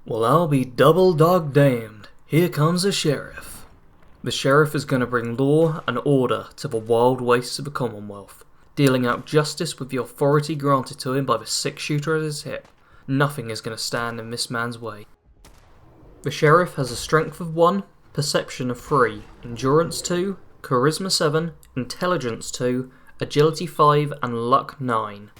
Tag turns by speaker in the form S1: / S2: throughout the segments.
S1: Well, I'll be double dog damned. Here comes the sheriff. The sheriff is going to bring law and order to the wild wastes of the Commonwealth, dealing out justice with the authority granted to him by the 6-shooter at his hip. Nothing is going to stand in this man's way. The sheriff has a strength of 1, perception of 3, endurance 2, charisma 7, intelligence 2, agility 5 and luck 9.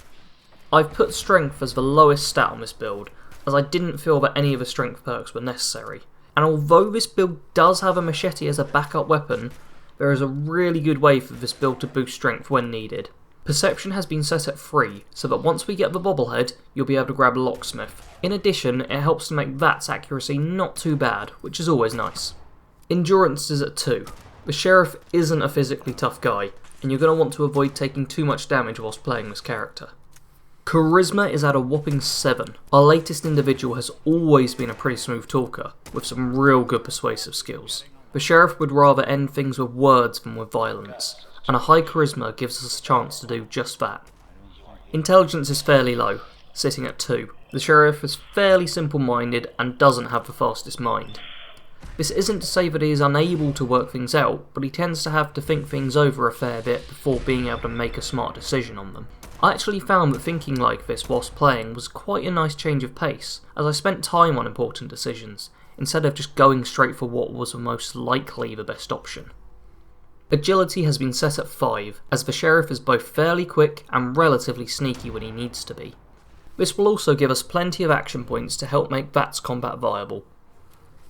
S1: I've put strength as the lowest stat on this build, as I didn't feel that any of the strength perks were necessary. And although this build does have a machete as a backup weapon, there is a really good way for this build to boost strength when needed. Perception has been set at 3, so that once we get the bobblehead, you'll be able to grab Locksmith. In addition, it helps to make VAT's accuracy not too bad, which is always nice. Endurance is at 2. The sheriff isn't a physically tough guy, and you're going to want to avoid taking too much damage whilst playing this character. Charisma is at a whopping 7. Our latest individual has always been a pretty smooth talker, with some real good persuasive skills. The sheriff would rather end things with words than with violence, and a high charisma gives us a chance to do just that. Intelligence is fairly low, sitting at 2. The sheriff is fairly simple-minded and doesn't have the fastest mind. This isn't to say that he is unable to work things out, but he tends to have to think things over a fair bit before being able to make a smart decision on them. I actually found that thinking like this whilst playing was quite a nice change of pace, as I spent time on important decisions, instead of just going straight for what was most likely the best option. Agility has been set at 5, as the sheriff is both fairly quick and relatively sneaky when he needs to be. This will also give us plenty of action points to help make VAT's combat viable.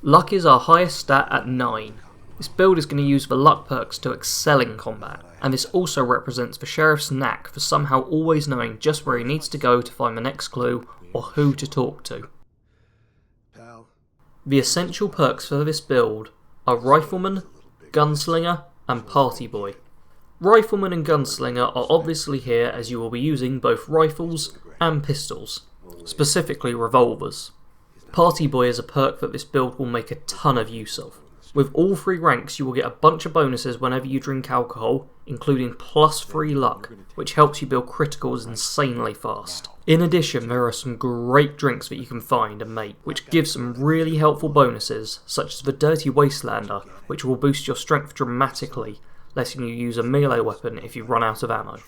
S1: Luck is our highest stat at 9. This build is going to use the luck perks to excel in combat, and this also represents the sheriff's knack for somehow always knowing just where he needs to go to find the next clue or who to talk to. The essential perks for this build are Rifleman, Gunslinger and Party Boy. Rifleman and Gunslinger are obviously here as you will be using both rifles and pistols, specifically revolvers. Party Boy is a perk that this build will make a ton of use of. With all 3 ranks you will get a bunch of bonuses whenever you drink alcohol, including +3 luck, which helps you build criticals insanely fast. In addition, there are some great drinks that you can find and make, which give some really helpful bonuses, such as the Dirty Wastelander, which will boost your strength dramatically, letting you use a melee weapon if you run out of ammo.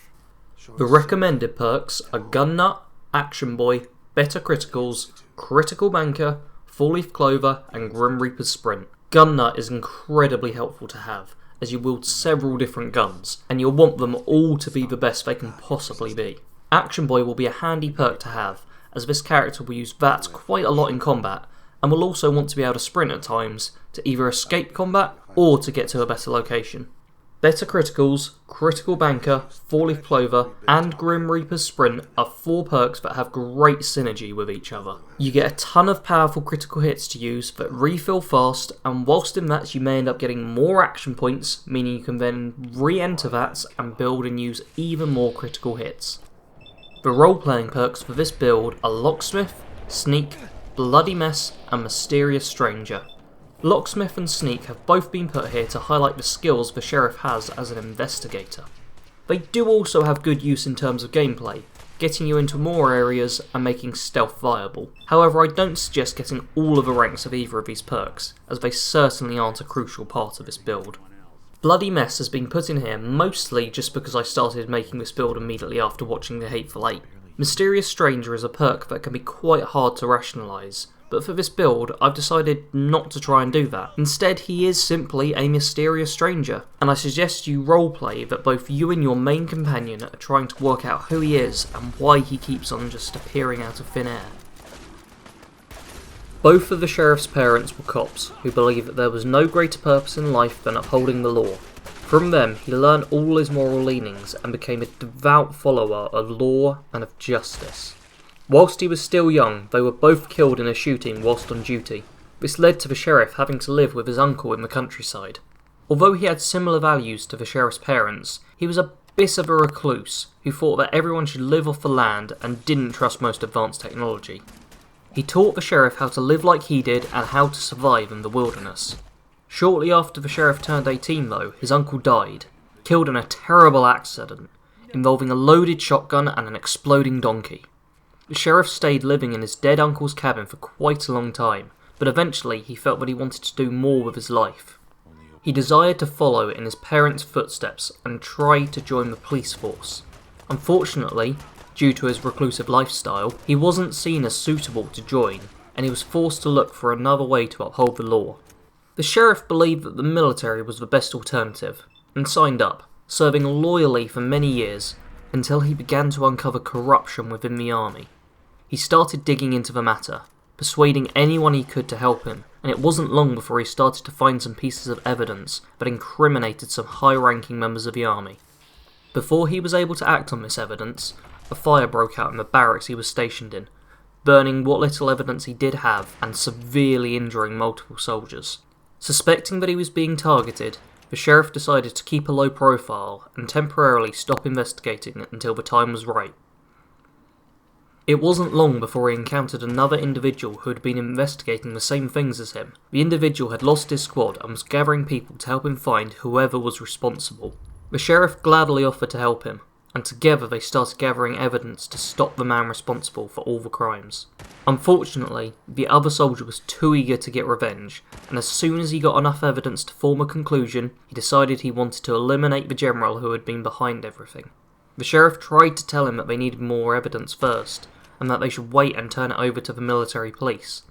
S1: The recommended perks are Gun Nut, Action Boy, Better Criticals, Critical Banker, 4-Leaf Clover and Grim Reaper's Sprint. Gun Nut is incredibly helpful to have, as you wield several different guns, and you'll want them all to be the best they can possibly be. Action Boy will be a handy perk to have, as this character will use VATs quite a lot in combat, and will also want to be able to sprint at times to either escape combat or to get to a better location. Better Criticals, Critical Banker, 4-Leaf Clover and Grim Reaper's Sprint are 4 perks that have great synergy with each other. You get a ton of powerful critical hits to use that refill fast, and whilst in VATs you may end up getting more action points, meaning you can then re-enter VATs and build and use even more critical hits. The role-playing perks for this build are Locksmith, Sneak, Bloody Mess and Mysterious Stranger. Locksmith and Sneak have both been put here to highlight the skills the sheriff has as an investigator. They do also have good use in terms of gameplay, getting you into more areas and making stealth viable. However, I don't suggest getting all of the ranks of either of these perks, as they certainly aren't a crucial part of this build. Bloody Mess has been put in here mostly just because I started making this build immediately after watching The Hateful Eight. Mysterious Stranger is a perk that can be quite hard to rationalise, but for this build I've decided not to try and do that. Instead, he is simply a mysterious stranger, and I suggest you roleplay that both you and your main companion are trying to work out who he is and why he keeps on just appearing out of thin air. Both of the sheriff's parents were cops who believed that there was no greater purpose in life than upholding the law. From them he learned all his moral leanings and became a devout follower of law and of justice. Whilst he was still young, they were both killed in a shooting whilst on duty. This led to the sheriff having to live with his uncle in the countryside. Although he had similar values to the sheriff's parents, he was a bit of a recluse who thought that everyone should live off the land and didn't trust most advanced technology. He taught the sheriff how to live like he did and how to survive in the wilderness. Shortly after the sheriff turned 18 though, his uncle died, killed in a terrible accident, involving a loaded shotgun and an exploding donkey. The sheriff stayed living in his dead uncle's cabin for quite a long time, but eventually he felt that he wanted to do more with his life. He desired to follow in his parents' footsteps and try to join the police force. Unfortunately, due to his reclusive lifestyle, he wasn't seen as suitable to join, and he was forced to look for another way to uphold the law. The sheriff believed that the military was the best alternative, and signed up, serving loyally for many years, until he began to uncover corruption within the army. He started digging into the matter, persuading anyone he could to help him, and it wasn't long before he started to find some pieces of evidence that incriminated some high-ranking members of the army. Before he was able to act on this evidence, a fire broke out in the barracks he was stationed in, burning what little evidence he did have and severely injuring multiple soldiers. Suspecting that he was being targeted, the sheriff decided to keep a low profile and temporarily stop investigating it until the time was right. It wasn't long before he encountered another individual who had been investigating the same things as him. The individual had lost his squad and was gathering people to help him find whoever was responsible. The sheriff gladly offered to help him, and together they started gathering evidence to stop the man responsible for all the crimes. Unfortunately, the other soldier was too eager to get revenge, and as soon as he got enough evidence to form a conclusion, he decided he wanted to eliminate the general who had been behind everything. The sheriff tried to tell him that they needed more evidence first, and that they should wait and turn it over to the military police.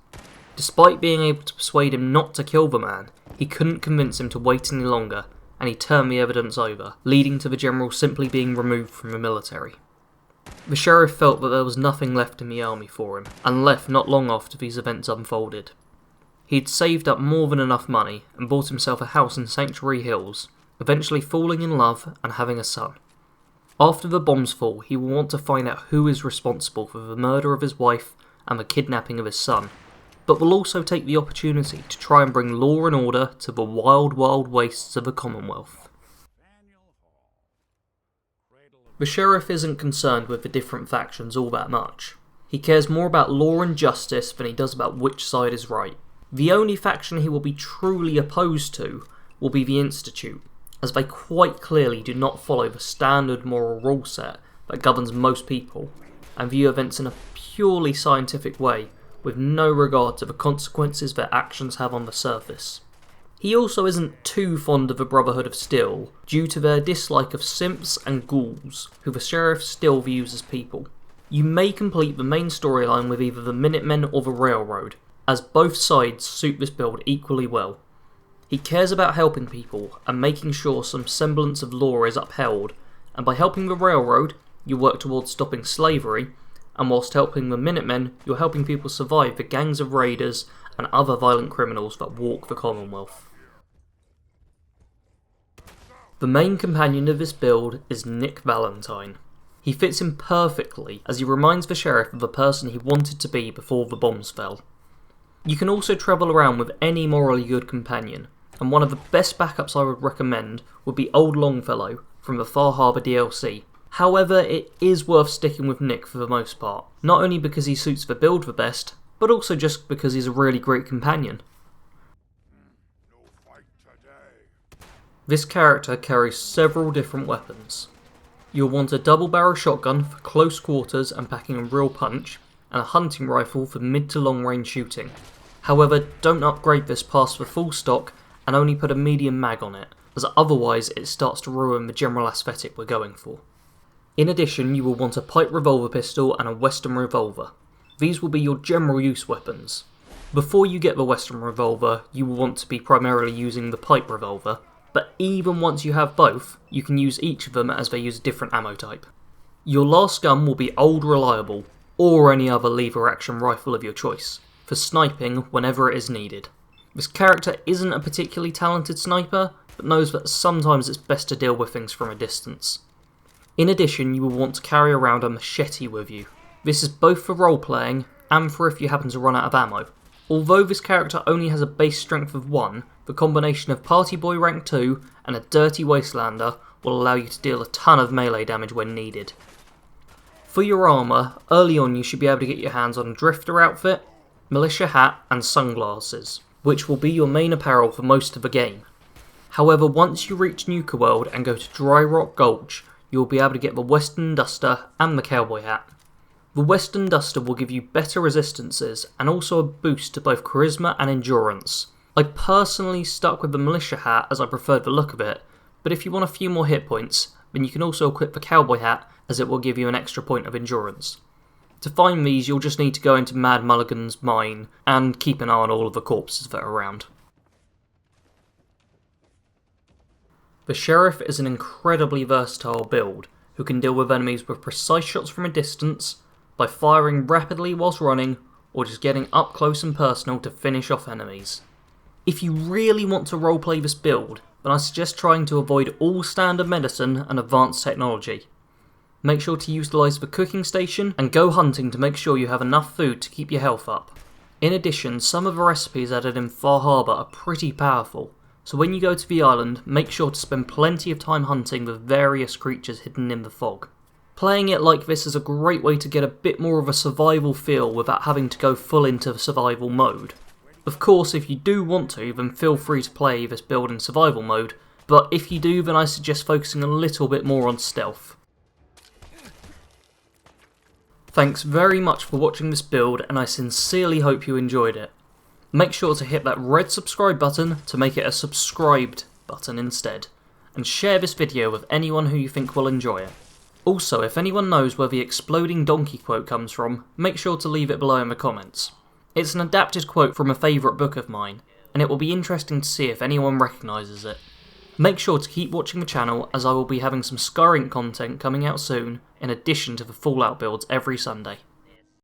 S1: Despite being able to persuade him not to kill the man, he couldn't convince him to wait any longer, and he turned the evidence over, leading to the general simply being removed from the military. The sheriff felt that there was nothing left in the army for him, and left not long after these events unfolded. He'd saved up more than enough money, and bought himself a house in Sanctuary Hills, eventually falling in love and having a son. After the bombs fall, he will want to find out who is responsible for the murder of his wife and the kidnapping of his son, but will also take the opportunity to try and bring law and order to the wild, wild wastes of the Commonwealth. The sheriff isn't concerned with the different factions all that much. He cares more about law and justice than he does about which side is right. The only faction he will be truly opposed to will be the Institute, as they quite clearly do not follow the standard moral rule set that governs most people, and view events in a purely scientific way, with no regard to the consequences their actions have on the surface. He also isn't too fond of the Brotherhood of Steel, due to their dislike of simps and ghouls, who the sheriff still views as people. You may complete the main storyline with either the Minutemen or the Railroad, as both sides suit this build equally well. He cares about helping people and making sure some semblance of law is upheld, and by helping the Railroad, you work towards stopping slavery, and whilst helping the Minutemen, you're helping people survive the gangs of raiders and other violent criminals that walk the Commonwealth. The main companion of this build is Nick Valentine. He fits in perfectly as he reminds the sheriff of the person he wanted to be before the bombs fell. You can also travel around with any morally good companion, and one of the best backups I would recommend would be Old Longfellow from the Far Harbor DLC. However, it is worth sticking with Nick for the most part, not only because he suits the build the best, but also just because he's a really great companion. This character carries several different weapons. You'll want a double-barrel shotgun for close quarters and packing a real punch, and a hunting rifle for mid to long range shooting. However, don't upgrade this past the full stock and only put a medium mag on it, as otherwise it starts to ruin the general aesthetic we're going for. In addition, you will want a pipe revolver pistol and a Western revolver. These will be your general use weapons. Before you get the Western revolver, you will want to be primarily using the pipe revolver, but even once you have both, you can use each of them as they use a different ammo type. Your last gun will be Old Reliable, or any other lever action rifle of your choice, for sniping whenever it is needed. This character isn't a particularly talented sniper, but knows that sometimes it's best to deal with things from a distance. In addition, you will want to carry around a machete with you. This is both for role-playing and for if you happen to run out of ammo. Although this character only has a base strength of 1, the combination of Party Boy rank 2 and a Dirty Wastelander will allow you to deal a ton of melee damage when needed. For your armour, early on you should be able to get your hands on a Drifter outfit, militia hat and sunglasses, which will be your main apparel for most of the game. However, once you reach Nuka World and go to Dry Rock Gulch, you will be able to get the Western Duster and the Cowboy hat. The Western Duster will give you better resistances and also a boost to both charisma and endurance. I personally stuck with the militia hat as I preferred the look of it, but if you want a few more hit points, then you can also equip the cowboy hat as it will give you an extra point of endurance. To find these, you'll just need to go into Mad Mulligan's mine and keep an eye on all of the corpses that are around. The Sheriff is an incredibly versatile build, who can deal with enemies with precise shots from a distance, by firing rapidly whilst running, or just getting up close and personal to finish off enemies. If you really want to roleplay this build, then I suggest trying to avoid all standard medicine and advanced technology. Make sure to utilise the cooking station and go hunting to make sure you have enough food to keep your health up. In addition, some of the recipes added in Far Harbour are pretty powerful, so when you go to the island, make sure to spend plenty of time hunting with various creatures hidden in the fog. Playing it like this is a great way to get a bit more of a survival feel without having to go full into survival mode. Of course, if you do want to, then feel free to play this build in survival mode, but if you do, then I suggest focusing a little bit more on stealth. Thanks very much for watching this build, and I sincerely hope you enjoyed it. Make sure to hit that red subscribe button to make it a subscribed button instead, and share this video with anyone who you think will enjoy it. Also, if anyone knows where the exploding donkey quote comes from, make sure to leave it below in the comments. It's an adapted quote from a favourite book of mine, and it will be interesting to see if anyone recognises it. Make sure to keep watching the channel, as I will be having some Skyrim content coming out soon, in addition to the Fallout builds every Sunday.